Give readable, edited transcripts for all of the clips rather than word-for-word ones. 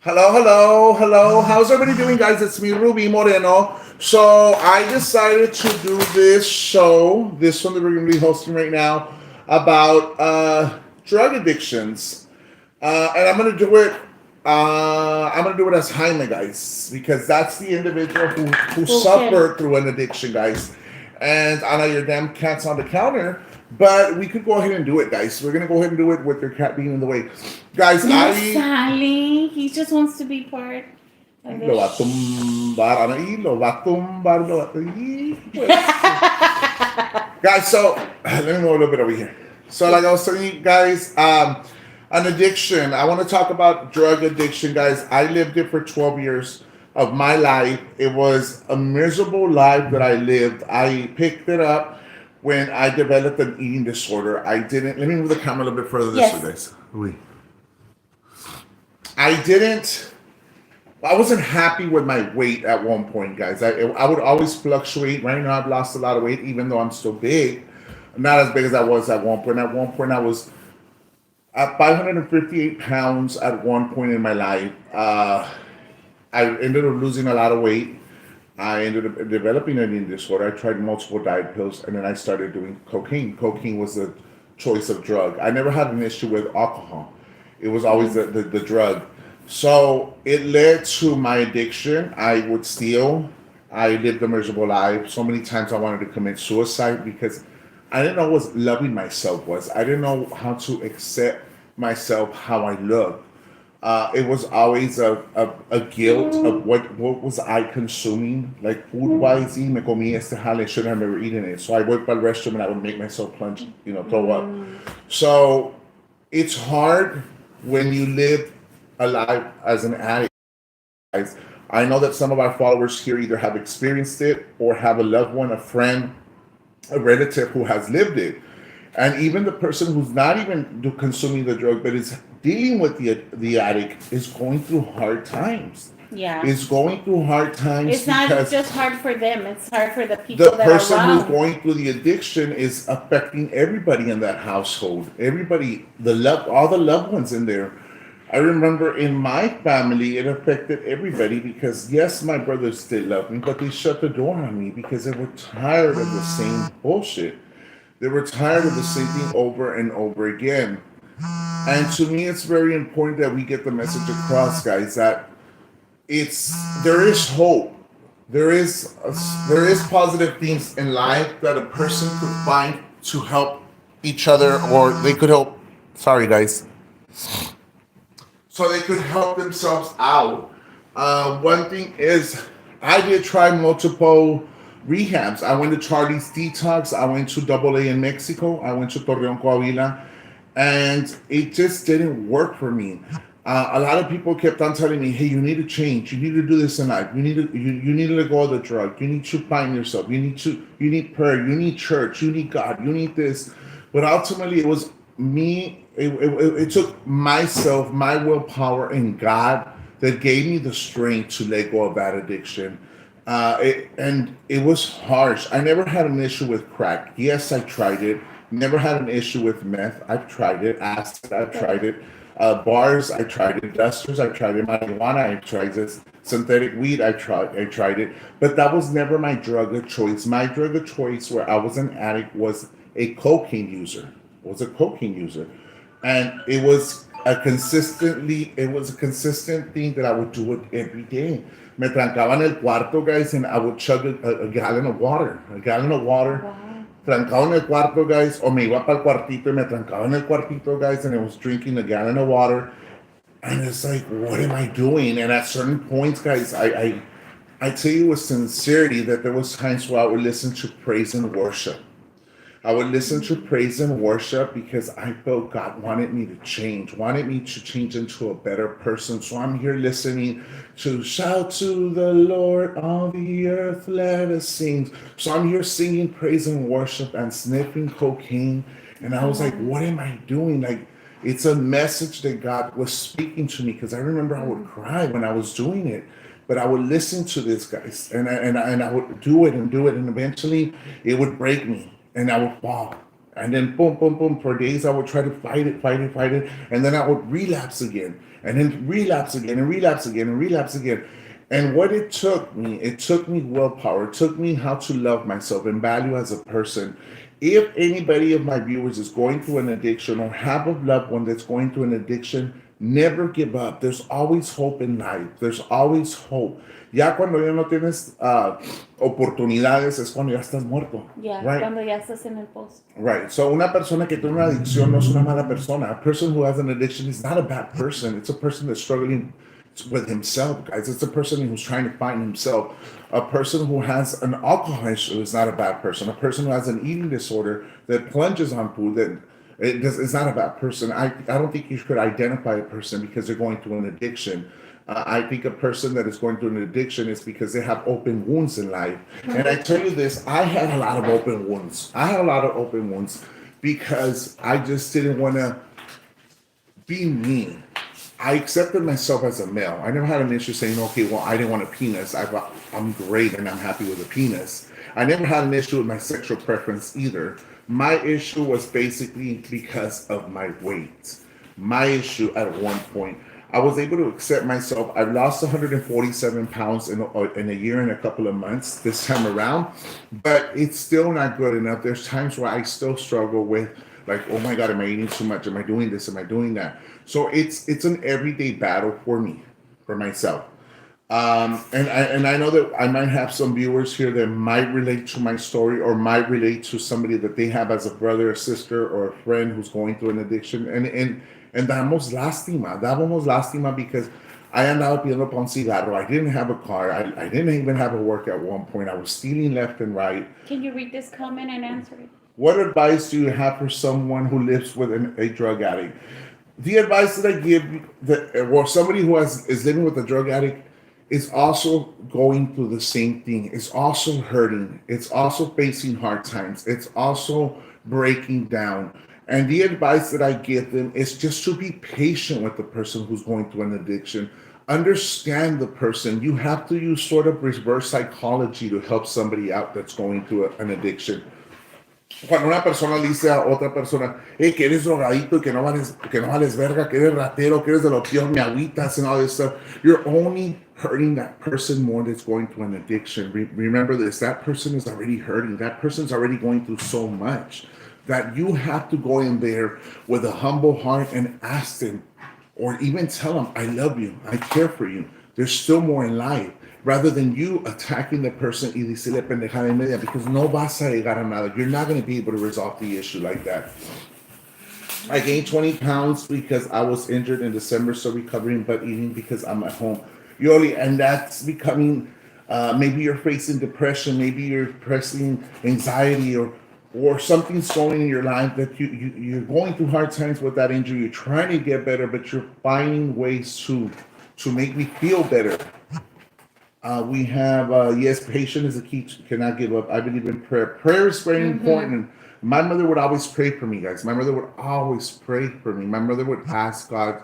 Hello, hello, hello. How's everybody doing, guys? It's me, Ruby Moreno. So I decided to do this show, this one that we're going to be hosting right now, about drug addictions, and I'm going to do it. I'm going to do it as Jaime, guys, because that's the individual who Okay. suffered through an addiction, guys. And I know your damn cat's on the counter, but we could go ahead and do it, guys. We're going to go ahead and do it with your cat being in the way, guys. No, I Sally. He just wants to be part of lo this. va a tumbar ahí, lo va a tumbar, lo va a pues. Guys, so let me move a little bit over here. So, like I was telling you guys, an addiction. I want to talk about drug addiction, guys. I lived it for 12 years of my life. It was a miserable life that I lived. I picked it up when I developed an eating disorder. I didn't. Let me move the camera a little bit further this way, Yes. guys. I didn't. I wasn't happy with my weight at one point, guys. I would always fluctuate. Right now, I've lost a lot of weight, even though I'm still big. Not as big as I was at one point. At one point, I was at 558 pounds at one point in my life. I ended up losing a lot of weight. I ended up developing an eating disorder. I tried multiple diet pills, and then I started doing cocaine. Cocaine was a choice of drug. I never had an issue with alcohol. It was always the drug. So it led to my addiction. I would steal. I lived a miserable life. So many times I wanted to commit suicide because I didn't know what loving myself was. I didn't know how to accept myself, how I looked. It was always a guilt of what was I consuming, like food wise. Y me comí este jale, shouldn't have never eaten it. So I went by the restroom and I would make myself plunge, throw up. So it's hard when you live a life as an addict, guys. I know that some of our followers here either have experienced it or have a loved one, a friend, a relative who has lived it. And even the person who's not even consuming the drug but is dealing with the addict is going through hard times. Yeah. Is going through hard times It's not because just hard for them, it's hard for the the people that are person who's around. going through the addiction is affecting everybody in that household. Everybody, all the loved ones in there. I remember in my family, it affected everybody because yes, my brothers still love me, but they shut the door on me because they were tired of the same bullshit. They were tired of the same thing over and over again. And to me, it's very important that we get the message across, guys, that it's there is hope. There is there is positive things in life that a person could find to help each other, or they could help. Sorry, guys. So they could help themselves out. One thing is, I did try multiple rehabs. I went to Charlie's Detox. I went to Double A in Mexico. I went to Torreon Coahuila, and it just didn't work for me. A lot of people kept on telling me, "Hey, you need to change. You need to do this in life. You need to let go of the drug. You need to find yourself. You need prayer. You need church. You need God. You need this." But ultimately, it was me. It took myself, my willpower, and God that gave me the strength to let go of that addiction. And it was harsh. I never had an issue with crack. Yes, I tried it. Never had an issue with meth. I've tried it. Acid, I've tried it. Bars, I tried it. Dusters, I tried it. Marijuana, I tried this. Synthetic weed, I tried it. But that was never my drug of choice. My drug of choice, where I was an addict, was a cocaine user. Was a cocaine user, and it was a consistent thing that I would do it every day. Me trancaba en el cuarto, guys, and I would chug a gallon of water, Wow. trancado en el cuarto, guys, o me iba para el cuartito y me trancaba en el cuartito, guys, and I was drinking a gallon of water. And it's like, what am I doing? And at certain points, guys, I tell you with sincerity that there was times where I would listen to praise and worship. I would listen to praise and worship because I felt God wanted me to change, wanted me to change into a better person. So I'm here listening to shout to the Lord, all the earth, let us sing. So I'm here singing praise and worship and sniffing cocaine. And I was like, Yeah. what am I doing? Like, it's a message that God was speaking to me because I remember I would Mhm. cry when I was doing it. But I would listen to this, guys, and I would do it and do it, and eventually it would break me, and I would fall. And then boom, boom, boom. For days, I would try to fight it, and then I would relapse again, and then relapse again, and relapse again, and relapse again. And what it took me willpower. It took me how to love myself and value as a person. If anybody of my viewers is going through an addiction or have a loved one that's going through an addiction, never give up. There's always hope in life. There's always hope. Ya cuando ya no tienes oportunidades es cuando ya estás muerto, Yeah, right? cuando ya estás en el post. Right. So una persona que tiene una adicción no es una mala persona. A person who has an addiction is not a bad person. It's a person that's struggling with himself, guys. It's a person who's trying to find himself. A person who has an alcohol issue is not a bad person. A person who has an eating disorder that plunges on food that it's not a bad person. I don't think you should identify a person because they're going through an addiction. I think a person that is going through an addiction is because they have open wounds in life. And I tell you this, I had a lot of open wounds. I had a lot of open wounds because I just didn't want to be me. I accepted myself as a male. I never had an issue saying, okay, well, I didn't want a penis. I'm great and I'm happy with a penis. I never had an issue with my sexual preference either. My issue was basically because of my weight. My issue at one point, I was able to accept myself. I've lost 147 pounds in a year and a couple of months this time around, but it's still not good enough. There's times where I still struggle with, like, oh my God, am I eating too much? Am I doing this? Am I doing that? So it's an everyday battle for me, for myself. And I know that I might have some viewers here that might relate to my story or might relate to somebody that they have as a brother or sister or a friend who's going through an addiction. And dábamos lástima because I andaba pidiendo pa un cigarro. I didn't have a car. I didn't even have a work at one point. I was stealing left and right. Can you read this comment and answer it? What advice do you have for someone who lives with a drug addict? The advice that I give somebody who is living with a drug addict is also going through the same thing. It's also hurting. It's also facing hard times. It's also breaking down. And the advice that I give them is just to be patient with the person who's going through an addiction. Understand the person. You have to use sort of reverse psychology to help somebody out that's going through an addiction. Cuando una persona le dice a otra persona, hey, que eres drogadito, que no vales verga, que eres ratero, que eres de lo peor, me agüitas and all this stuff, you're only hurting that person more that's going through an addiction. Remember this, that person is already hurting. That person's already going through so much that you have to go in there with a humble heart and ask them, or even tell them, I love you, I care for you. There's still more in life. Rather than you attacking the person y decirle pendejada y media, because no vas a llegar a nada. You're not going to be able to resolve the issue like that. I gained 20 pounds because I was injured in December, so recovering but eating because I'm at home. Yoli, and that's becoming, maybe you're facing depression, maybe you're facing anxiety or something's going in your life that you're going through hard times with that injury. You're trying to get better, but you're finding ways to make me feel better. We have, yes, patience is a key. Cannot give up. I believe in prayer. Prayer is very important. My mother would always pray for me, guys. My mother would always pray for me. My mother would ask God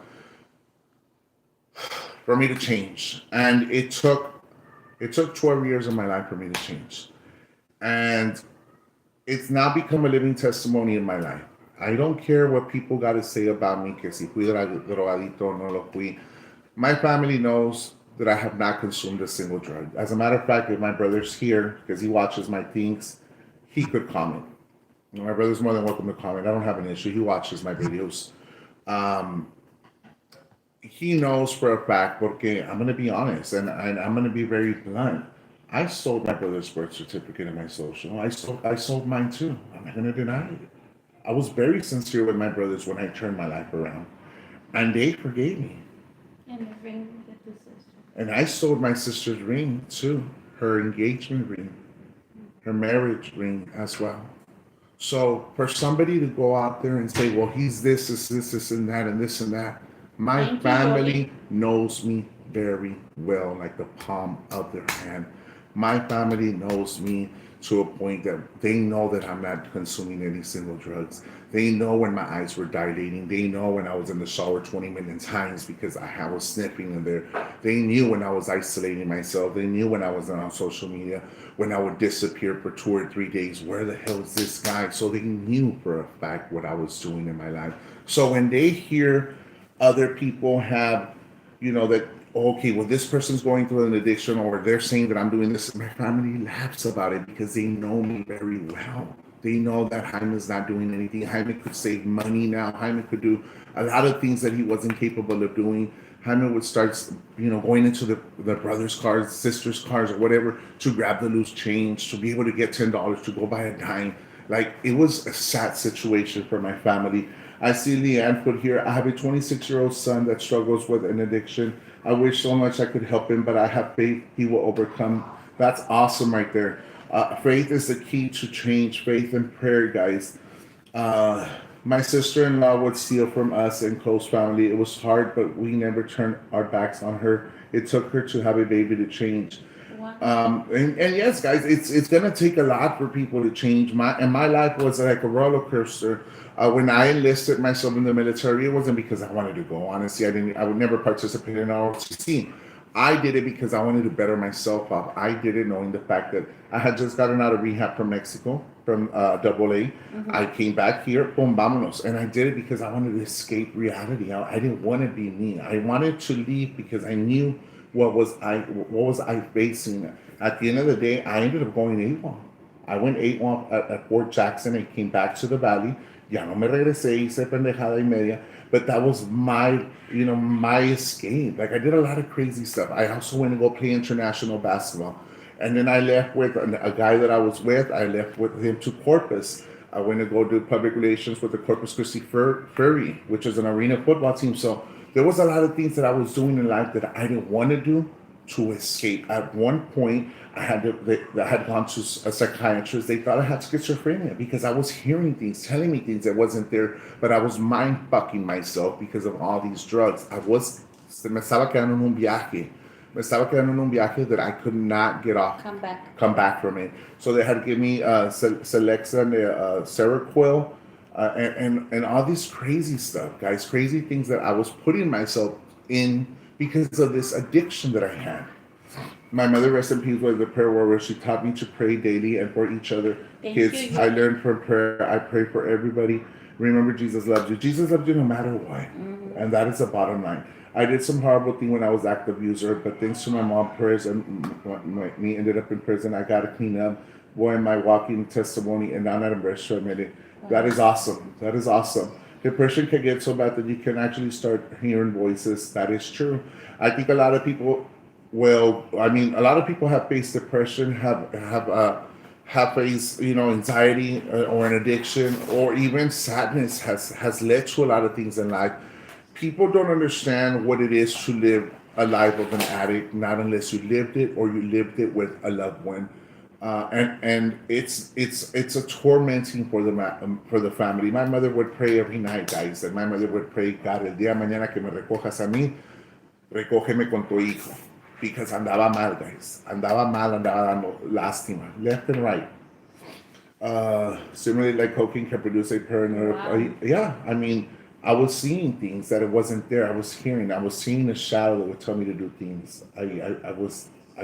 for me to change. And it took 12 years of my life for me to change. And it's now become a living testimony in my life. I don't care what people got to say about me, que si fui drogadito o no lo fui. My family knows that I have not consumed a single drug. As a matter of fact, if my brother's here, because he watches my things, he could comment. My brother's more than welcome to comment. I don't have an issue. He watches my videos. He knows for a fact, porque I'm going to be honest, and I'm going to be very blunt. I sold my brother's birth certificate and my social. I sold mine too. I'm not going to deny it. I was very sincere with my brothers when I turned my life around. And they forgave me. And the ring that the sister. And I sold my sister's ring too, her engagement ring, her marriage ring as well. So for somebody to go out there and say, well, he's this, and that, and this and that, my Thank you, family knows me very well, like the palm of their hand. My family knows me to a point that they know that I'm not consuming any single drugs. They know when my eyes were dilating. They know when I was in the shower 20 million times because I was sniffing in there. They knew when I was isolating myself. They knew when I was on social media, when I would disappear for 2 or 3 days. Where the hell is this guy? So they knew for a fact what I was doing in my life. So when they hear other people have, that, okay, well, this person's going through an addiction, or they're saying that I'm doing this, my family laughs about it because they know me very well. They know that Jaime's not doing anything. Jaime could save money now. Jaime could do a lot of things that he wasn't capable of doing. Jaime would start, going into the brother's cars, sister's cars, or whatever to grab the loose change, to be able to get $10 to go buy a dime. Like, it was a sad situation for my family. I see Leanne put here, I have a 26-year-old son that struggles with an addiction. I wish so much I could help him, but I have faith he will overcome. That's awesome right there. Faith is the key to change. Faith and prayer, guys. Uh, my sister-in-law would steal from us and close family. It was hard, but we never turned our backs on her. It took her to have a baby to change. Wow. And yes, guys, it's gonna take a lot for people to change. My life was like a roller coaster. When I enlisted myself in the military, it wasn't because I wanted to go. Honestly, I would never participate in ROTC. I did it because I wanted to better myself up. I did it knowing the fact that I had just gotten out of rehab from Mexico, from Double A. I came back here, boom, vámonos. And I did it because I wanted to escape reality. I didn't want to be me. I wanted to leave because I knew what was I facing. At the end of the day, I ended up going AWOL. I went AWOL at Fort Jackson and came back to the valley. Ya no me regresé, hice pendejada y media. But that was my escape. Like, I did a lot of crazy stuff. I also went to go play international basketball. And then I left with a guy that I was with. I left with him to Corpus. I went to go do public relations with the Corpus Christi Fury, which is an arena football team. So there was a lot of things that I was doing in life that I didn't want to do to escape. At one point, I had gone to a psychiatrist. They thought I had schizophrenia because I was hearing things, telling me things that wasn't there, but I was mind fucking myself because of all these drugs. Me estaba quedando en un viaje. Me estaba quedando en un viaje that I could not get off, come back from it. So they had to give me Celexa and Seroquel, and all this crazy stuff, guys, crazy things that I was putting myself in because of this addiction that I had. My mother, rest in peace, was a prayer warrior. She taught me to pray daily and for each other. Thank Kids, you. I learned from prayer. I pray for everybody. Remember, Jesus loves you. Jesus loves you no matter what. And that is the bottom line. I did some horrible thing when I was active user, but thanks to my mom prayers and me ended up in prison. I got to clean up. Boy, my walking testimony, and now that I'm ready to admit it. That is awesome. That is awesome. Depression can get so bad that you can actually start hearing voices. That is true. I think a lot of people, a lot of people have faced depression, have faced, anxiety or an addiction, or even sadness has led to a lot of things in life. People don't understand what it is to live a life of an addict, not unless you lived it or you lived it with a loved one. And it's a tormenting for the family. My mother would pray every night, guys, and my mother would pray, God, el día de mañana que me recojas a mí, recógeme con tu hijo, because andaba mal, guys, andaba dando lástima, left and right. Similarly, like cocaine can produce a paranoid. Wow. Yeah, I mean, I was seeing things that it wasn't there. I was seeing a shadow that would tell me to do things. I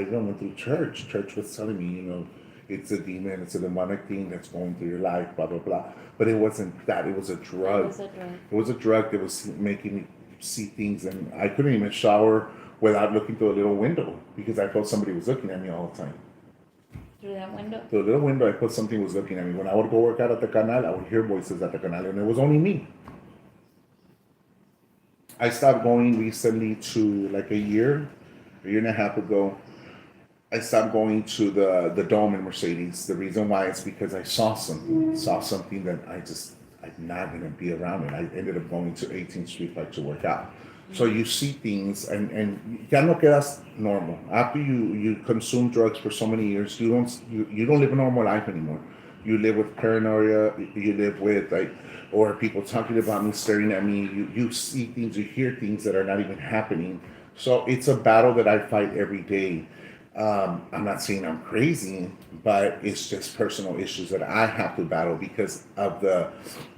went through church. Church was telling me, it's a demon, it's a demonic thing that's going through your life, blah, blah, blah. But it wasn't that. It was a It drug. was a drug. It was a drug that was making me see things, and I couldn't even shower without looking through a little window because I felt somebody was looking at me all the time. Through that window. Through a little window, I felt something was looking at me. When I would go work out at the canal, I would hear voices at the canal, and it was only me. I stopped going recently to like a year and a half ago. I stopped going to the Dome in Mercedes. The reason why is because I saw something that I'm not gonna be around it. I ended up going to 18th Street Park to work out. So you see things, and ya no quedas normal. After you consume drugs for so many years, you don't live a normal life anymore. You live with paranoia. You live with or people talking about me, staring at me. You see things, you hear things that are not even happening. So it's a battle that I fight every day. I'm not saying I'm crazy, but it's just personal issues that I have to battle because of the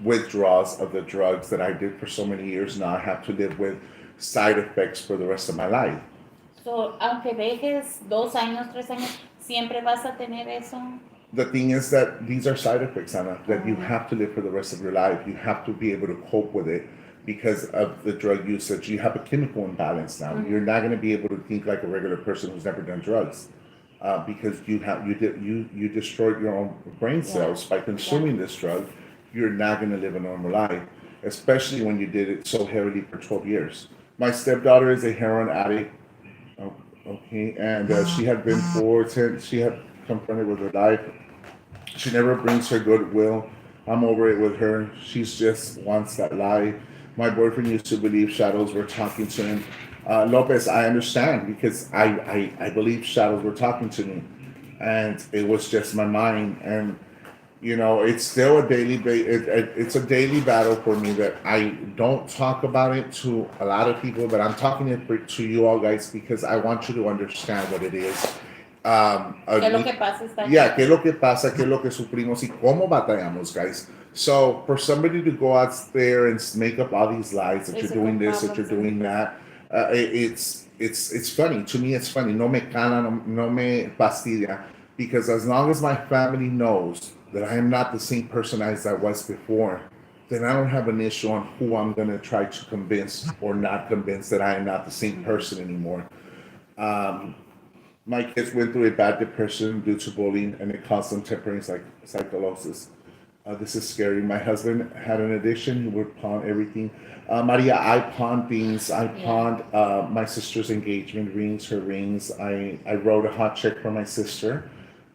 withdrawals of the drugs that I did for so many years. Now I have to live with side effects for the rest of my life. So, aunque dejes 2 años, 3 años, siempre vas a tener eso. The thing is that these are side effects, Anna, that you Oh. have to live for the rest of your life. You have to be able to cope with it because of the drug usage. You have a chemical imbalance now. Mhm. You're not going to be able to think like a regular person who's never done drugs. Because you destroyed your own brain cells by consuming this drug. You're not going to live a normal life, especially when you did it so heavily for 12 years. My stepdaughter is a heroin addict. Oh, okay, and she had been for 10. She had confronted with her life. She never brings her goodwill. I'm over it with her. She's just wants that life. My boyfriend used to believe shadows were talking to him. Lopez, I understand because I believe shadows were talking to me, and it was just my mind. And it's still a it's a daily battle for me that I don't talk about it to a lot of people, but I'm talking it to you all guys because I want you to understand what it is. ¿Qué es lo que pasa esta Yeah, qué gente? es lo que pasa, qué es lo que sufrimos y cómo batallamos, guys. So for somebody to go out there and make up all these lies that It's you're a doing good this, that you're problem, doing that, it's funny to me. It's funny. No me cala, no me fastidia, because as long as my family knows that I am not the same person as I was before, then I don't have an issue on who I'm gonna try to convince or not convince that I am not the same person anymore. Um, my kids went through a bad depression due to bullying, and it caused them temporary psychosis. This is scary. My husband had an addiction. He would pawn everything. Maria, I pawned things. I Yeah. pawned my sister's engagement rings, her rings. I wrote a hot check for my sister.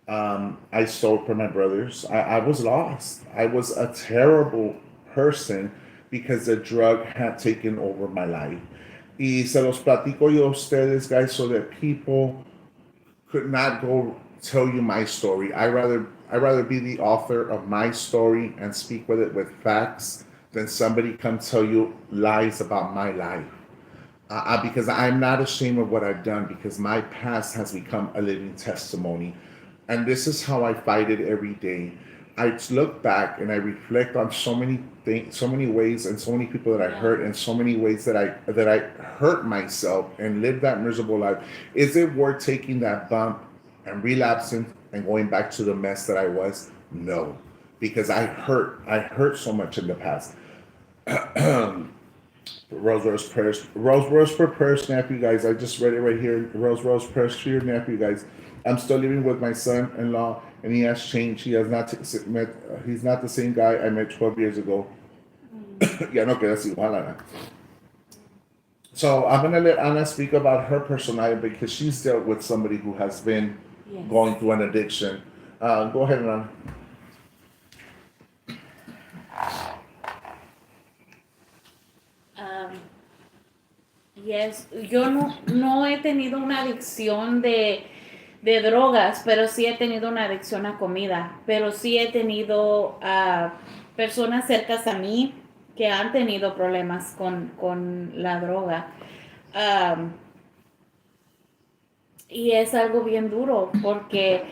I stole from my brothers. I was lost. I was a terrible person because the drug had taken over my life. Y se los platico yo a ustedes, guys, so that people could not go tell you my story. I rather be the author of my story and speak with it with facts than somebody come tell you lies about my life. Because I'm not ashamed of what I've done because my past has become a living testimony, and this is how I fight it every day. I look back and I reflect on so many things, so many ways, and so many people that I Yeah. hurt, and so many ways that I hurt myself and lived that miserable life. Is it worth taking that bump and relapsing and going back to the mess that I was? No, because I hurt so much in the past. Rose prayers. Rose for prayers, nephew guys. I just read it right here. Rose prayers for your nephew guys. I'm still living with my son-in-law, and he has changed. He has not met. He's not the same guy I met 12 years ago. Ya no queda igual, Ana. So I'm gonna let Anna speak about her personality because she's dealt with somebody who has been Yes. going through an addiction. Go ahead, Anna. Um, yes, yo no he tenido una adicción de drogas, pero sí he tenido una adicción a comida, pero sí he tenido personas cercas a mí que han tenido problemas con la droga. Um, y es algo bien duro porque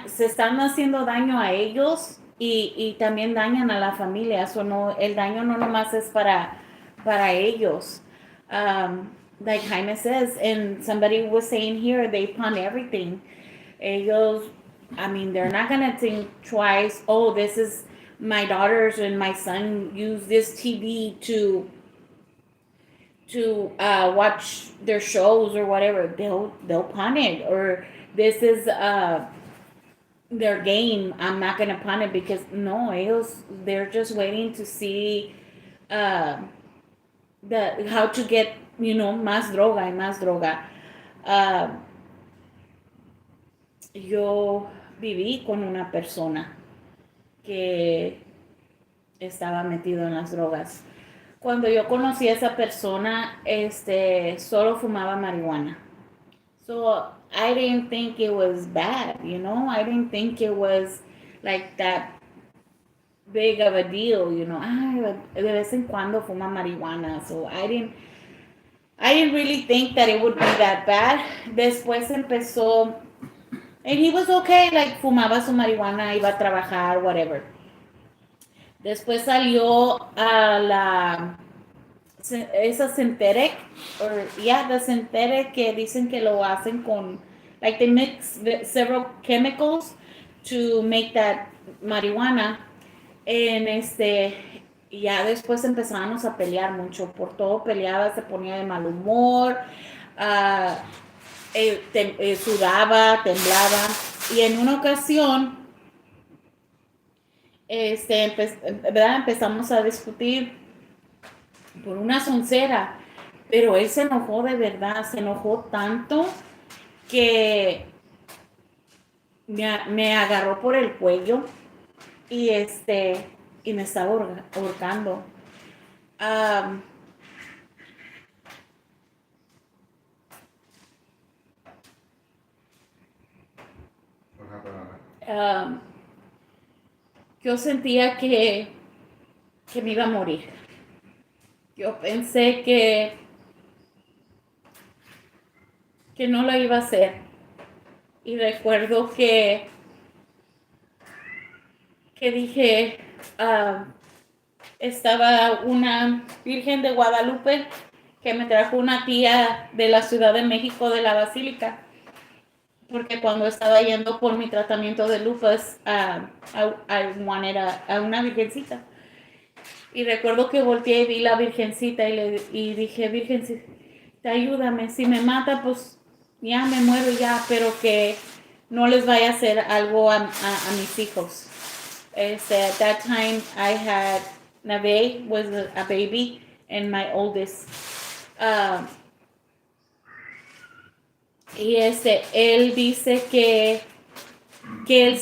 se están haciendo daño a ellos y también dañan a la familia. So no, el daño no nomás es para ellos. Like Jaime says, and somebody was saying here, they pawn everything. Ellos, I mean, they're not gonna think twice. Oh, this is my daughters and my son use this TV to watch their shows or whatever. They'll pawn it, or this is their game. I'm not gonna pawn it because no, they're just waiting to see uh, how to get más droga y más droga. Uh, yo viví con una persona que estaba metido en las drogas. Cuando yo conocí a esa persona, solo fumaba marihuana. So I didn't think it was bad, I didn't think it was like that big of a deal, Ay, de vez en cuando fuma marihuana. So I didn't really think that it would be that bad. Después empezó, and he was okay, like fumaba su marihuana, iba a trabajar, whatever. Después salió a esa Centerec, or yeah, the Centerec que dicen que lo hacen con, like they mix several chemicals to make that marihuana. En ya después empezamos a pelear mucho, por todo peleaba, se ponía de mal humor, ah, sudaba, temblaba, y en una ocasión, ¿verdad? Empezamos a discutir por una soncera, pero él se enojó de verdad, se enojó tanto que me agarró por el cuello y y me estaba ahorcando. Um, um, yo sentía que me iba a morir. Yo pensé que no lo iba a hacer. Y recuerdo que dije, estaba una Virgen de Guadalupe que me trajo una tía de la Ciudad de México de la Basílica, porque cuando estaba yendo por mi tratamiento de lupus a una virgencita. Y recuerdo que volteé y vi la virgencita y dije, Virgencita, ayúdame, si me mata, pues ya me muero ya, pero que no les vaya a hacer algo a mis hijos. At that time, I had Nave was a baby and my oldest. Y él dice que él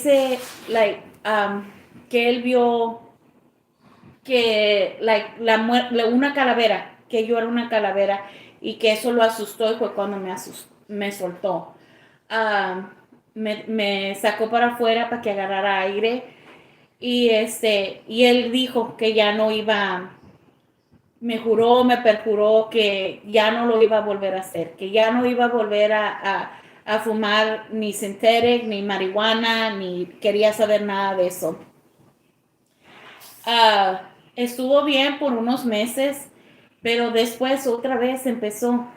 que él vio que una calavera, que yo era una calavera y que eso lo asustó y fue cuando me soltó. Me sacó para afuera para que agarrara aire y y él dijo que ya no iba, me perjuró que ya no lo iba a volver a hacer, que ya no iba a volver a fumar ni Centerec, ni marihuana, ni quería saber nada de eso. Estuvo bien por unos meses, pero después otra vez empezó.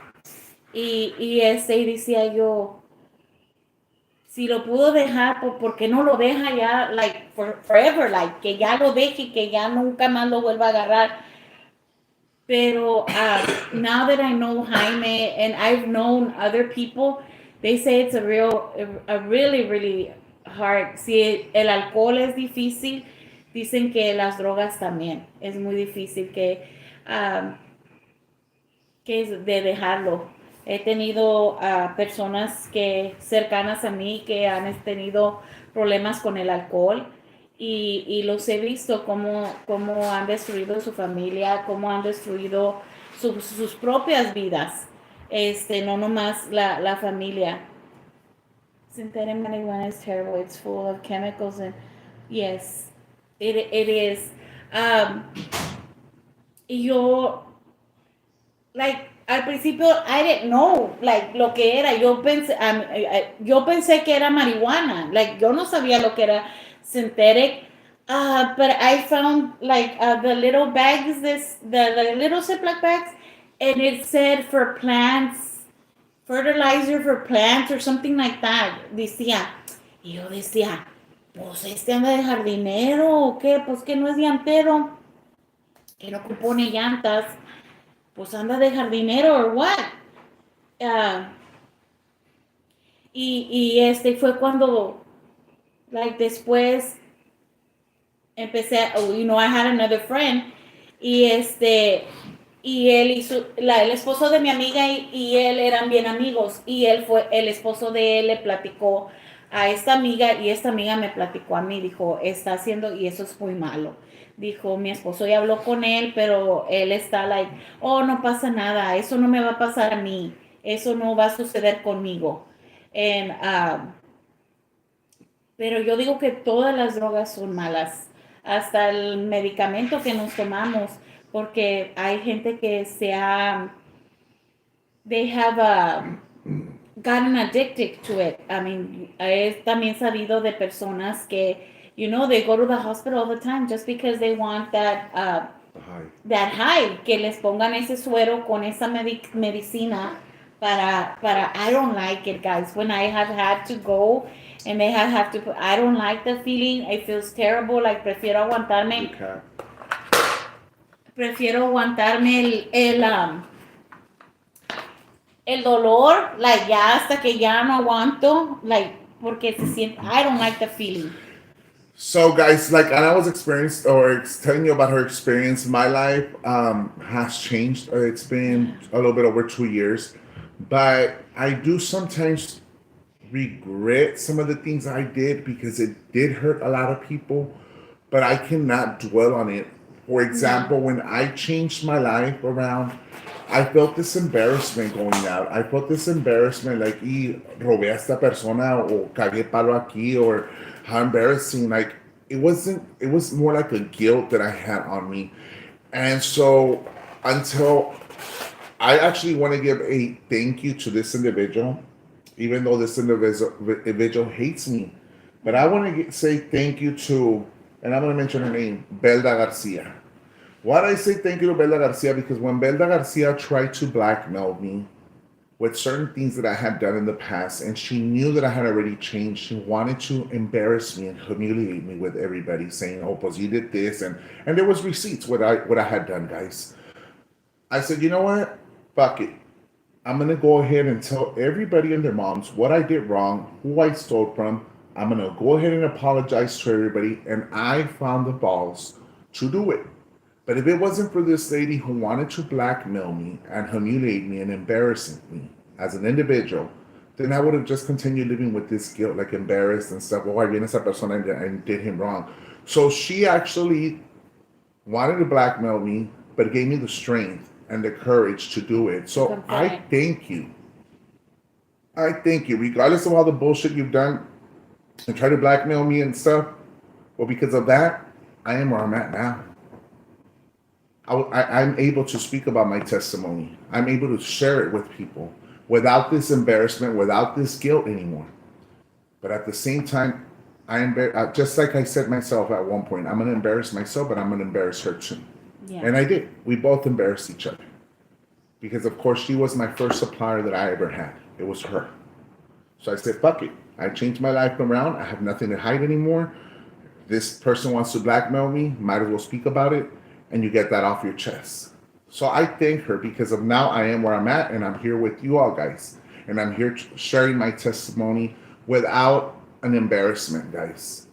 Y decía yo, si lo pudo dejar, ¿por qué no lo deja ya, like, forever, like, que ya lo deje y que ya nunca más lo vuelva a agarrar? Pero now that I know Jaime and I've known other people, they say it's a really, really hard. Si el alcohol es difícil, dicen que las drogas también. Es muy difícil que es de dejarlo. He tenido personas cercanas a mí que han tenido problemas con el alcohol y los he visto cómo han destruido su familia, cómo han destruido sus propias vidas, no nomás la familia. Synthetic marijuana is terrible. It's full of chemicals and yes, it is. Y yo, like, al principio I didn't know like lo que era. Yo pensé que era marihuana, like yo no sabía lo que era synthetic. But I found like the little bags, the little Ziploc bags, and it said for plants, fertilizer for plants or something like that. Decía, y yo decía, pues anda de jardinero o qué, pues que no es llantero, que no compone llantas. Pues anda de jardinero or what. Fue cuando, like, después empecé, I had another friend y y él el esposo de mi amiga y él eran bien amigos y el esposo de él le platicó a esta amiga y esta amiga me platicó a mí, dijo, está haciendo y eso es muy malo. Dijo, mi esposo ya habló con él, pero él está like, oh, no pasa nada, eso no me va a pasar a mí, eso no va a suceder conmigo. Pero yo digo que todas las drogas son malas, hasta el medicamento que nos tomamos, porque hay gente que they have gotten addicted to it. I mean, es también sabido de personas que, they go to the hospital all the time just because they want Hi. that high, que les pongan ese suero con esa medicina I don't like it, guys. When I have had to go and they have to put, I don't like the feeling. It feels terrible. Like, Good cat. prefiero aguantarme el dolor, like, ya hasta que ya no aguanto, like, porque se siente, I don't like the feeling. So, guys, like, and I was experienced or telling you about her experience. My life has changed. It's been a little bit over 2 years, but I do sometimes regret some of the things I did because it did hurt a lot of people, but I cannot dwell on it. For No. example, when I changed my life around, I felt this embarrassment going out. I felt this embarrassment like, y robé a esta persona o cagué palo aquí or how embarrassing. Like, it was more like a guilt that I had on me. And so until I actually want to give a thank you to this individual, even though this individual hates me. But I want to say thank you to, and I'm going to mention her name, Belda Garcia. Why do I say thank you to Belda Garcia? Because when Belda Garcia tried to blackmail me with certain things that I had done in the past, and she knew that I had already changed, she wanted to embarrass me and humiliate me with everybody, saying, "Oh, pues you did this," and there was receipts what I had done, guys. I said, you know what? Fuck it. I'm gonna go ahead and tell everybody and their moms what I did wrong, who I stole from. I'm gonna go ahead and apologize to everybody, and I found the balls to do it. But if it wasn't for this lady who wanted to blackmail me and humiliate me and embarrass me as an individual, then I would have just continued living with this guilt, like embarrassed and stuff. Oh, I viene esa persona and did him wrong. So she actually wanted to blackmail me, but gave me the strength and the courage to do it. To So I confront it. thank you. I thank you, regardless of all the bullshit you've done and try to blackmail me and stuff. Well, because of that, I am where I'm at now. I'm able to speak about my testimony. I'm able to share it with people without this embarrassment, without this guilt anymore. But at the same time, just like I said myself at one point, I'm going to embarrass myself, but I'm going to embarrass her too. Yeah. And I did. We both embarrassed each other because, of course, she was my first supplier that I ever had. It was her. So I said, fuck it. I changed my life around. I have nothing to hide anymore. This person wants to blackmail me. Might as well speak about it. And you get that off your chest. So I thank her because of now I am where I'm at and I'm here with you all guys. And I'm here sharing my testimony without an embarrassment, guys.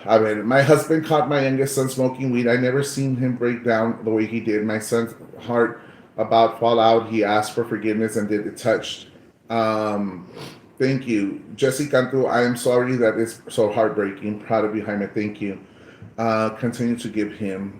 I mean, my husband caught my youngest son smoking weed. I never seen him break down the way he did. My son's heart about fall out. He asked for forgiveness and did it touched. Um, Thank you, Jesse Cantu. I am sorry that it's so heartbreaking. Proud of you, Jaime. Thank you. Continue to give him.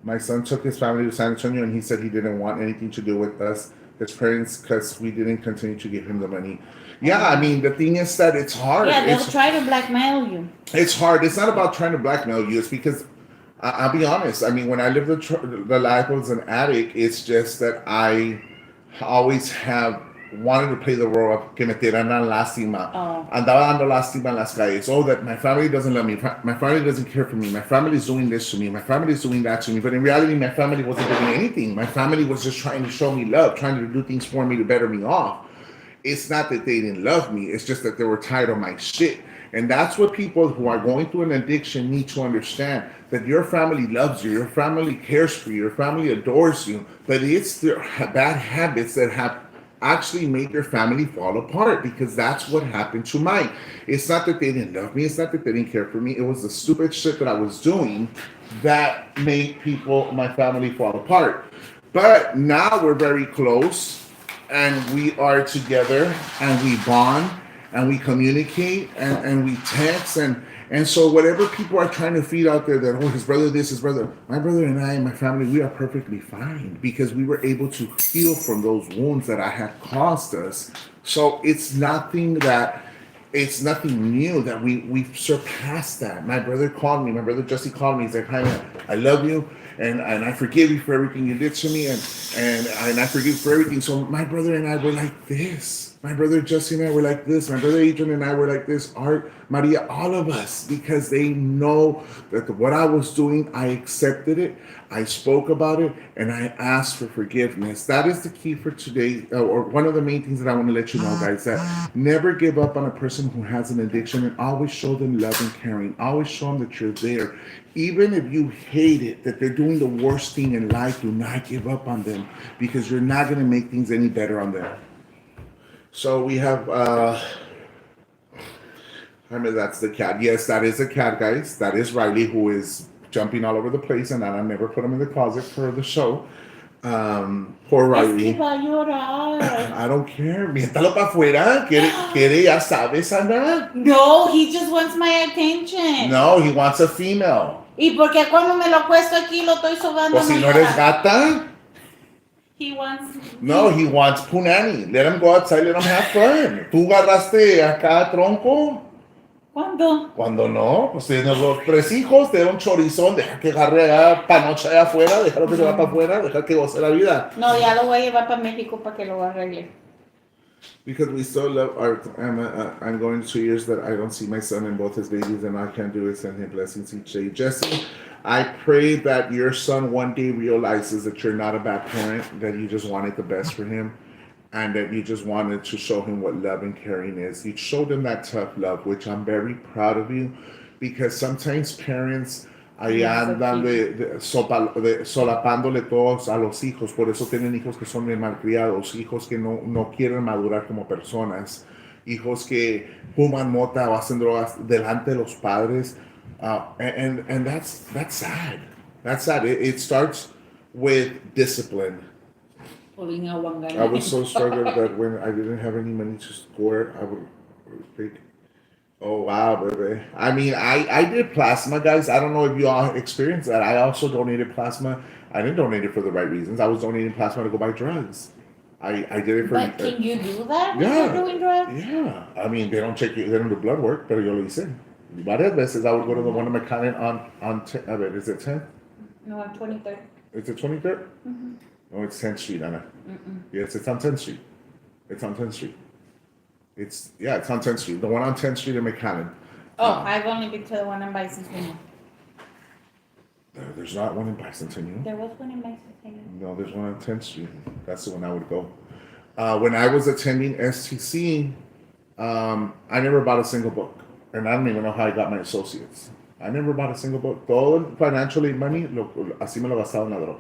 My son took his family to San Antonio, and he said he didn't want anything to do with us, his parents, because we didn't continue to give him the money. Yeah, I mean, the thing is that it's hard. Yeah, they'll try to blackmail you. It's hard. It's not about trying to blackmail you. It's because I'll be honest. I mean, when I lived the life as an addict, it's just that I always have wanted to play the role of que me tiraran lástima. Oh. Andaba dando lástima en las calles. Oh, that my family doesn't love me. My family doesn't care for me. My family is doing this to me. My family is doing that to me. But in reality, my family wasn't doing anything. My family was just trying to show me love, trying to do things for me to better me off. It's not that they didn't love me. It's just that they were tired of my shit. And that's what people who are going through an addiction need to understand that your family loves you, your family cares for you, your family adores you, but it's their bad habits that have actually made your family fall apart because that's what happened to mine. It's not that they didn't love me, it's not that they didn't care for me. It was the stupid shit that I was doing that made people, my family, fall apart. But now we're very close and we are together and we bond and we communicate and we text and so whatever people are trying to feed out there that oh his brother this his brother my brother and I and my family we are perfectly fine because we were able to heal from those wounds that I had caused us. So it's nothing new that we've surpassed that. My brother Jesse called me. He's like, hi man, I love you. and I forgive you for everything you did to me, and I forgive you for everything. So my brother and I were like this. My brother Jesse and I were like this. My brother Adrian and I were like this. Art, Maria, all of us, because they know that what I was doing, I accepted it. I spoke about it, and I asked for forgiveness. That is the key for today, or one of the main things that I want to let you know, guys, that never give up on a person who has an addiction, and always show them love and caring. Always show them that you're there. Even if you hate it, that they're doing the worst thing in life, do not give up on them, because you're not going to make things any better on them. So we have, I mean, that's the cat. Yes, that is a cat, guys. That is Riley, who is jumping all over the place, and I never put him in the closet for the show. Poor Es que Riley. va a llorar. I don't care. Miéntalo para afuera. Quiere, ya sabes, Ana. No, he just wants my attention. No, he wants a female. ¿Y por qué cuando me lo acuesto aquí lo estoy sobando? Pues si no eres gata. He wants... No, he wants punani. Let him go outside, let him have fun. ¿Tú agarraste acá tronco? ¿Cuándo? Cuando no, pues tienes los 3 hijos, te da un chorizón, deja que agarre allá panocha allá afuera, déjalo que se va para afuera, deja que goce la vida. No, ya lo voy a llevar para México para que lo arregle. Because we still love art. I'm going 2 years that I don't see my son and both his babies, and all I can do is send him blessings each day. Jesse, I pray that your son one day realizes that you're not a bad parent, that you just wanted the best for him, and that you just wanted to show him what love and caring is. You showed him that tough love, which I'm very proud of you, because sometimes parents ahí andan solapándole todos a los hijos. Por eso tienen hijos que son bien malcriados, hijos que no quieren madurar como personas, hijos que fuman mota o hacen drogas delante de los padres. And that's sad. That's sad. It starts with discipline. I was so struggling that when I didn't have any money to score, I would think, oh wow, baby. I mean, I did plasma, guys. I don't know if you all experienced that. I also donated plasma. I didn't donate it for the right reasons. I was donating plasma to go buy drugs. I did it for. But can you do that when Yeah. you're doing drugs? Yeah. I mean, they don't check you. They don't do blood work, pero yo lo hice. Varias veces I would go to the one in McAllen is it 10th? No, on 23rd. Is it 23rd? Mm-hmm. No, it's 10th Street, Anna. Yes, it's on 10th Street. It's on 10th Street. It's on 10th Street. The one on 10th Street in McAllen. Oh, I've only been to the one in Bicentennial. There's not one in Bicentennial. There was one in Bicentennial. No, there's one on 10th Street. That's the one I would go. When I was attending STC, I never bought a single book. And I don't even know how I got my associates. I never bought a single book. Todo el financial aid money, así me lo gastaba en la droga.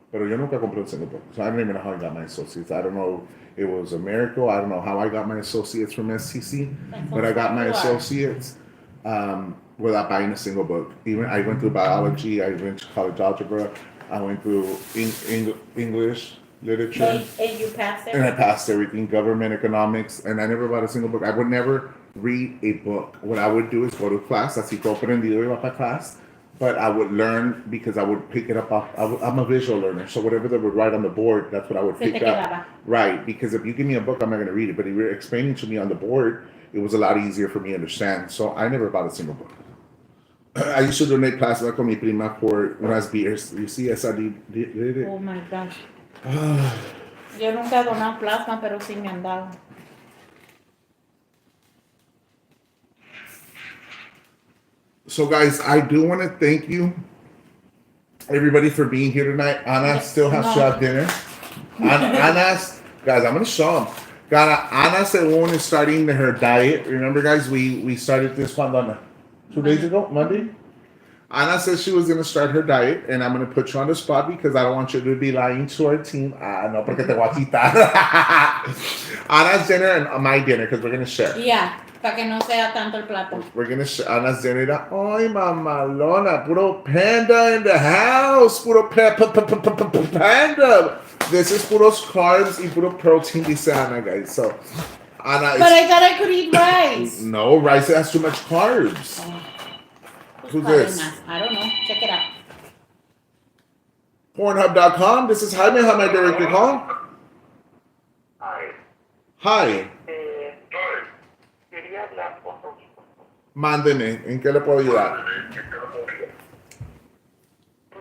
Pero yo nunca compré un single book. So I don't even know how I got my associates. I don't know. It was a miracle. I don't know how I got my associates from STC. But I got my associates without buying a single book. Even I went through biology. I went to college algebra. I went through English literature. And you passed it? And I passed everything, government, economics, and I never bought a single book. I would never read a book. What I would do is go to class, así que aprendido iba para class, but I would learn because I would pick it up off, I'm a visual learner, so whatever they would write on the board, that's what I would pick up. Right, because if you give me a book, I'm not going to read it, but if you're explaining to me on the board, it was a lot easier for me to understand, so I never bought a single book. I used to donate plasma con mi prima for unas beers. You see, esa did it. Oh my gosh. Yo nunca he donado plasma, pero sí me han dado. So, guys, I do want to thank you, everybody, for being here tonight. Ana still has to have dinner. Guys, I'm going to show them. Ana según is starting her diet. Remember, guys, we started this one 2 days ago, Monday? Ana says she was going to start her diet, and I'm going to put you on the spot because I don't want you to be lying to our team. No, porque te voy a quitar. Ana's dinner and my dinner because we're going to share. Yeah, para que no sea tanto el plato. We're going to share Ana's dinner. Ay, mamalona, puro panda in the house. Puro panda. This is puros carbs y puro protein, dice Ana, guys. So, Ana. But I thought I could eat rice. No, rice has too much carbs. Who's this? I don't know. Check it out. Pornhub.com. This is Jaime. How may I direct your call? Hi. Quería hablar con los Mándeme. ¿En qué le puedo ayudar?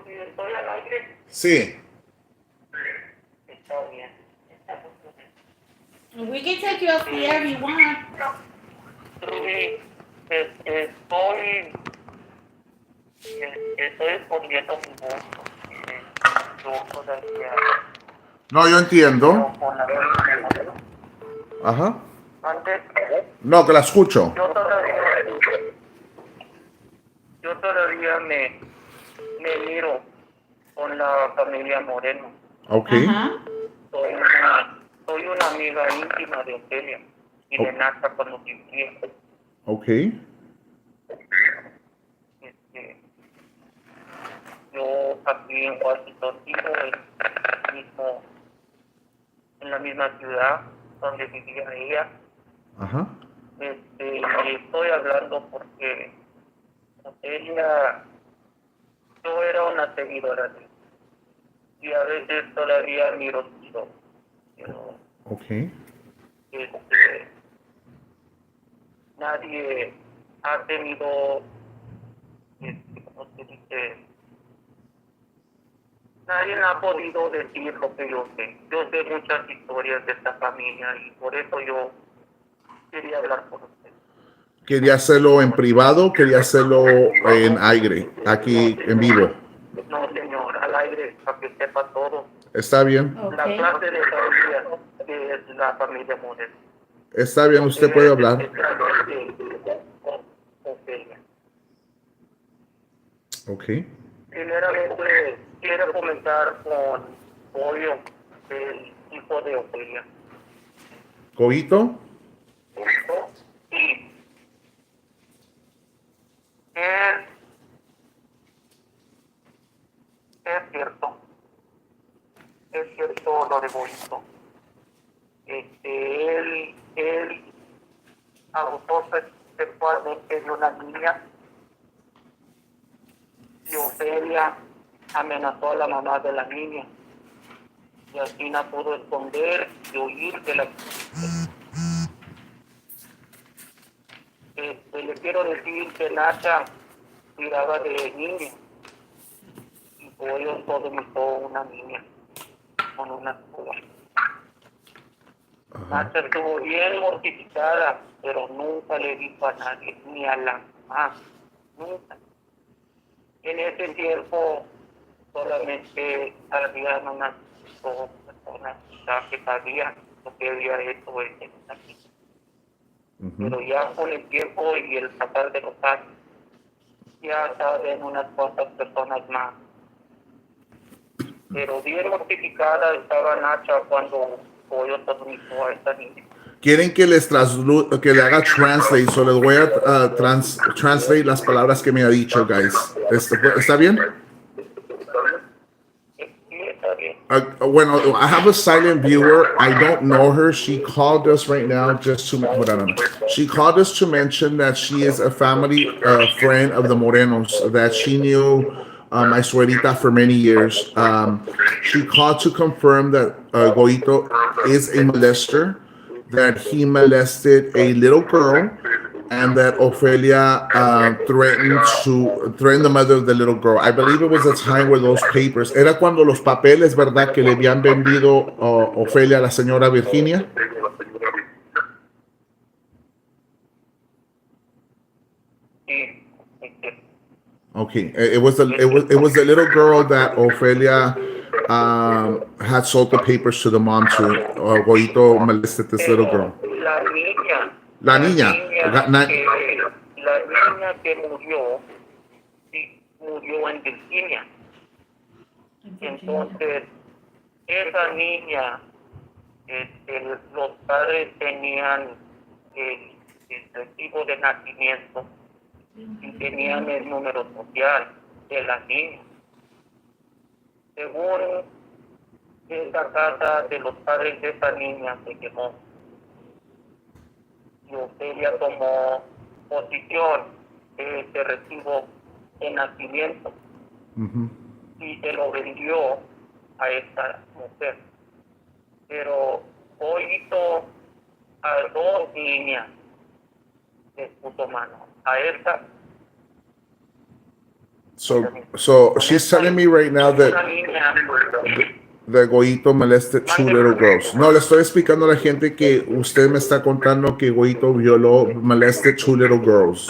porque estoy a la Sí. Está bien. We can take you off the air if you want. Sí, estoy escondiendo mi voz. Yo todavía No, yo entiendo. no con la familia. Ajá. Antes, No, que la escucho. yo todavía me miro con la familia Moreno. Ok. Ajá. Soy una amiga íntima de Ofelia y de Nata cuando vivía. Ok. Este, yo aquí en Washington vivo en la misma ciudad donde vivía ella. Ajá. Y estoy hablando porque Ofelia, yo era una seguidora de él y a veces todavía miro su show, pero Ok. nadie ha tenido, ¿cómo se dice? Nadie ha podido decir lo que yo sé. Yo sé muchas historias de esta familia y por eso yo quería hablar con usted. Quería hacerlo en privado, quería hacerlo en aire, aquí en vivo. No, señor, al aire, para que sepa todo. Está bien. La Okay. clase de familia que es la familia Moreno. Está bien, usted puede hablar. Ofelia. Ok. Primeramente, quiero comenzar con Pollo, el hijo de Ofelia. ¿Coito? Sí. Es, es cierto lo de Boito. Él abusó sexualmente de una niña y Ofelia amenazó a la mamá de la niña y así no pudo esconder y huir de la... le quiero decir que Nacha cuidaba de niña y por ello sodomizó una niña con una escoba. Nacha estuvo bien mortificada, pero nunca le dijo a nadie, ni a la mamá, nunca. En ese tiempo solamente había unas dos personas que sabían lo que había hecho ese niño. Pero ya con el tiempo y el pasar de los años, ya saben unas cuantas personas más. Pero bien mortificada estaba Nacha cuando Pollo sodomizó a esta niña. Quieren que que le haga translate, so les voy a translate las palabras que me ha dicho, guys. ¿Está bien? Sí, está bien. Bueno, I have a silent viewer. I don't know her. She called us right now just to, hold on. She called us to mention that she is a family friend of the Morenos, that she knew my suegrita for many years. She called to confirm that Goito is a molester, that he molested a little girl, and that Ophelia threatened the mother of the little girl. I believe it was a time where those papers, era cuando los papeles, ¿verdad?, que le habían vendido Ophelia a la señora Virginia. Sí, Okay, it was the little girl that Ophelia had sold the papers to the mom to. Goito molested this little girl. La niña, La niña. la niña que murió, sí, murió en Virginia. Entonces, esa niña, los padres tenían el recibo de nacimiento y tenían el número social de la niña. Según esa casa de los padres de esa niña se quemó. Y Ofelia tomó posición de ese recibo de nacimiento y se lo vendió a esta mujer. Pero hoy hizo a dos niñas, les puso mano. A esta So she's telling me right now Una that niña, the Goito molested two little girls. No, le estoy explicando a la gente que usted me está contando que Goito violó, molested two little girls.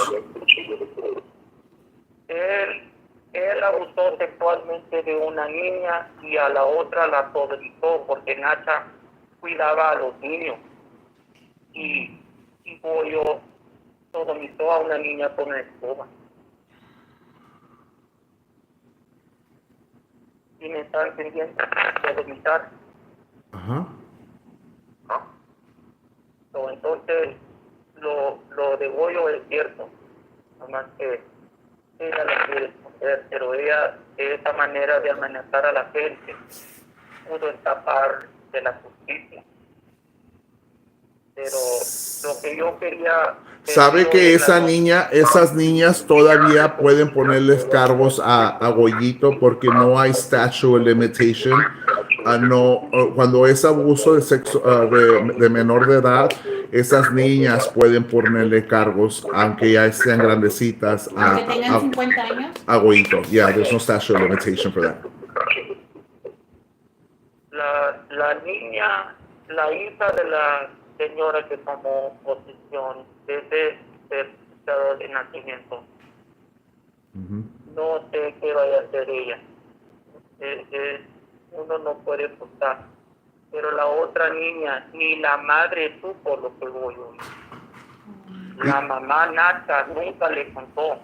él abusó sexualmente de una niña y a la otra la sodomizó porque Nacha cuidaba a los niños. Y Goyo sodomizó a una niña con una escoba. ¿Sí me está entendiendo? Sodomizar. Ajá. Entonces, lo de Goyo es cierto. Nada más que ella la quiere esconder, pero ella, de esa manera de amenazar a la gente, pudo escapar de la justicia. Pero lo que yo quería... Sabe que esas niñas todavía pueden ponerles cargos a Goyito porque no hay statute of limitation. Cuando es abuso de sexo de menor de edad, esas niñas pueden ponerle cargos, aunque ya estén grandecitas, Aunque tengan 50 años. a Goyito. Yeah, there's no statute of limitation for that. La niña, la hija de la señora que tomó posesión desde certificado de nacimiento, no sé qué vaya a hacer ella. Uno no puede ocultar. Pero la otra niña, ni la madre supo lo que Goyo hizo. La mamá Nacha nunca le contó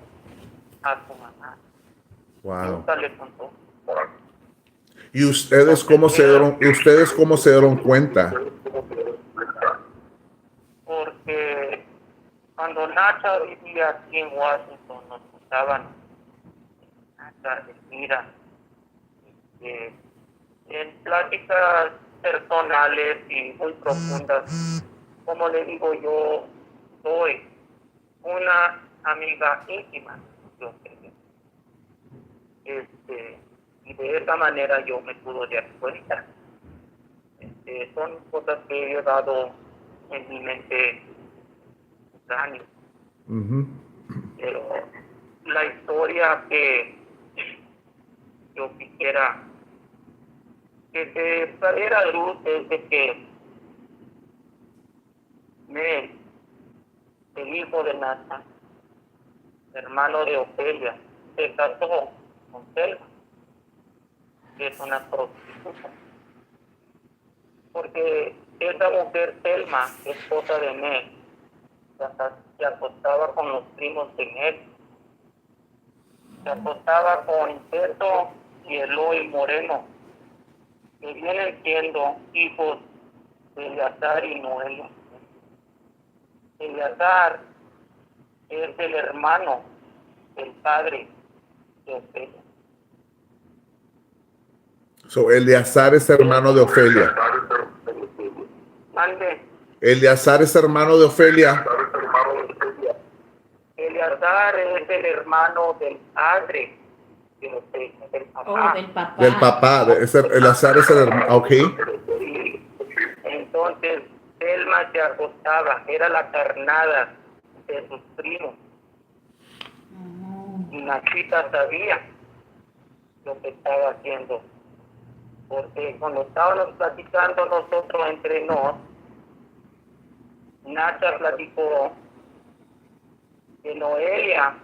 a su mamá. Wow. Nunca le contó. ¿Y ustedes cómo se dieron cuenta? Porque cuando Nacha vivía aquí en Washington, nos contaban, Nacha, mira, en pláticas personales y muy profundas, como le digo, yo soy una amiga íntima, yo creo. Y de esa manera yo me pude dar cuenta. Son cosas que he llevado en mi mente años. Pero la historia que yo quisiera que se saliera a luz es de que Mel, el hijo de Nacha, hermano de Ofelia, se casó con Selma, que es una prostituta. Porque esa mujer, Selma, esposa de Mel, se acostaba con los primos de Mel. Se acostaba con Beto y Eloy Moreno, que vienen siendo hijos de Eleazar y Noelia. Eleazar es el hermano del padre de Ofelia. So, Eleazar es hermano de Ofelia. Ande, Eleazar es hermano de Ofelia. Eleazar es el hermano del padre de Ofelia, del papá. Oh, del papá. Del papá. Eleazar es el hermano. Ok. Sí. Entonces, Selma se acostaba, era la carnada de sus primos. Y Nachita sabía lo que estaba haciendo. Porque cuando estábamos platicando nosotros entre nos, Nacha platicó que Noelia,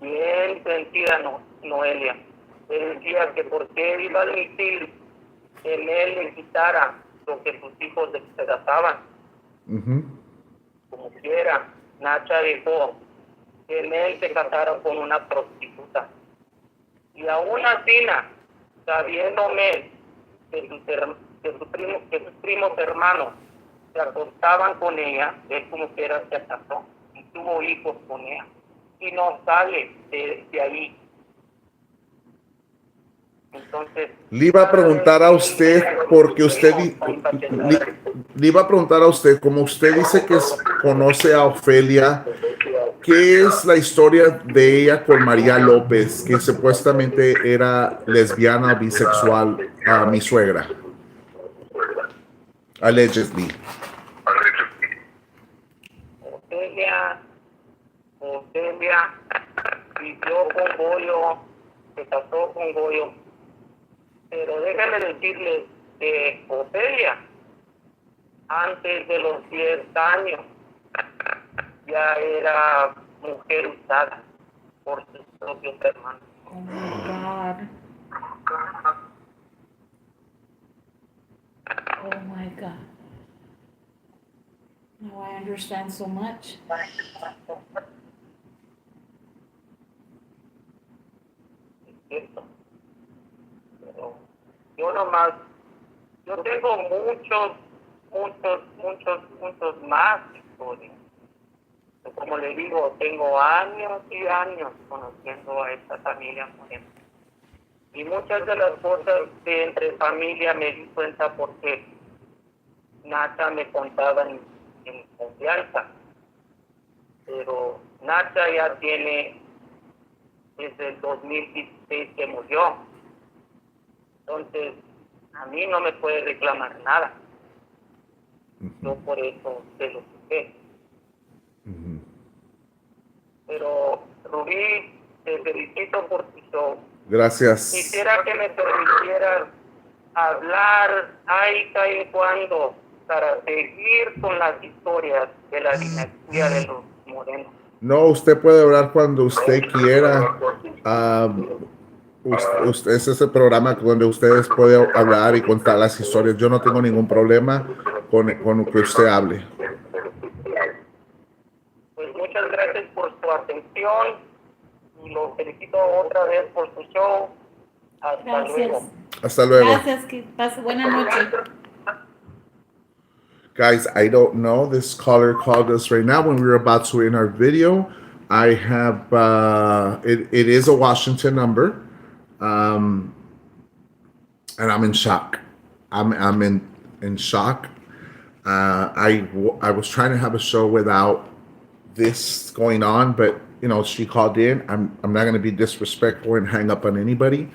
bien sentida Noelia, le decía que por qué iba a admitir que él le quitara lo que sus hijos despedazaban. Como quiera, Nacha dejó que él se casara con una prostituta. Y aún así, sabiendo Mel que sus primos hermanos se acostaban con ella, él como quiera se casó y tuvo hijos con ella. Y no sale de ahí. Entonces, Le iba a preguntar a usted, porque usted le iba a preguntar a usted, como usted dice que conoce a Ofelia, ¿qué es la historia de ella con María López, que supuestamente era lesbiana, bisexual, a mi suegra? Allegedly. Ofelia vivió con Goyo se casó con Goyo. Pero déjame decirles que Ofelia, antes de los 10 años, ya era mujer usada por sus propios hermanos. Oh my God. Oh my God. Now I understand so much. Es cierto. Pero yo nomás, yo tengo muchos más historias. Como le digo, tengo años y años conociendo a esta familia Moreno. Y muchas de las cosas de entre familia me di cuenta porque Nacha me contaba en confianza. Pero Nacha ya tiene desde el 2016 que murió. Entonces, a mí no me puede reclamar nada. Yo por eso se lo supe. Pero, Rubí, te felicito por tu show. Gracias. Quisiera que me permitieras hablar ahí y cuando para seguir con las historias de la dinastía de los Morenos. No, usted puede hablar cuando usted quiera. Ese es el programa donde ustedes pueden hablar y contar las historias. Yo no tengo ningún problema con que usted hable. Pues muchas gracias por su atención y lo felicito otra vez por su show. Hasta Gracias. luego. Hasta luego. Gracias, que pase buena noche. Guys, I don't know. This caller called us right now when we were about to end our video. I have, it is a Washington number. And I'm in shock. I'm in shock. I was trying to have a show without this going on, but you know, she called in. I'm not going to be disrespectful and hang up on anybody.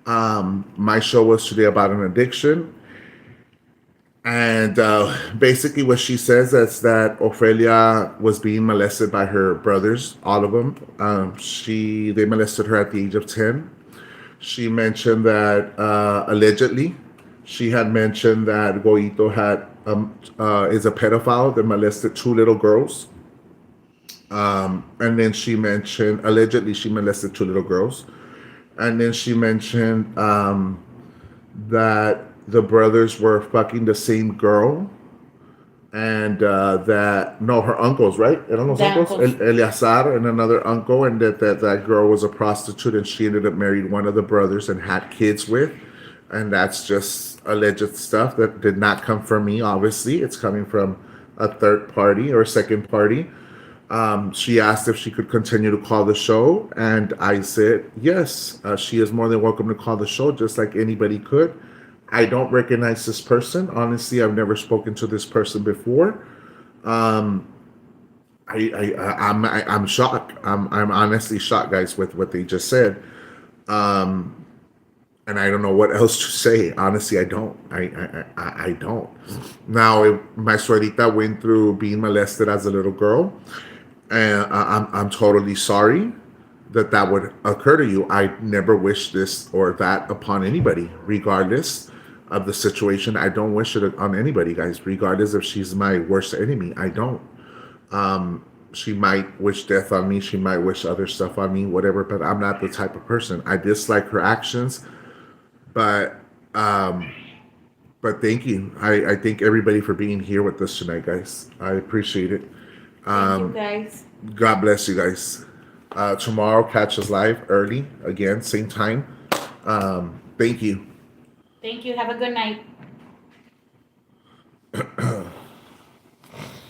My show was today about an addiction. And basically what she says is that Ofelia was being molested by her brothers, all of them. They molested her at the age of 10. She mentioned that allegedly, she had mentioned that Goito is a pedophile that molested 2 little girls. And then she mentioned, allegedly she molested 2 little girls. And then she mentioned that the brothers were fucking the same girl. And her uncles, right? Eran los uncles? Eleazar and another uncle, and that girl was a prostitute, and she ended up married one of the brothers and had kids with. And that's just alleged stuff that did not come from me, obviously. It's coming from a third party or second party. She asked if she could continue to call the show, and I said yes. She is more than welcome to call the show, just like anybody could. I don't recognize this person. Honestly, I've never spoken to this person before. I'm shocked. I'm honestly shocked, guys, with what they just said. And I don't know what else to say. Honestly, I don't. I don't. Now, my suegrita went through being molested as a little girl, and I'm totally sorry that would occur to you. I never wish this or that upon anybody, regardless of the situation. I don't wish it on anybody, guys, regardless if she's my worst enemy. I don't. She might wish death on me. She might wish other stuff on me, whatever, but I'm not the type of person. I dislike her actions, but thank you. I thank everybody for being here with us tonight, guys. I appreciate it. Thank you, guys. God bless you guys. Tomorrow, catch us live early again, same time. Thank you. Thank you. Have a good night.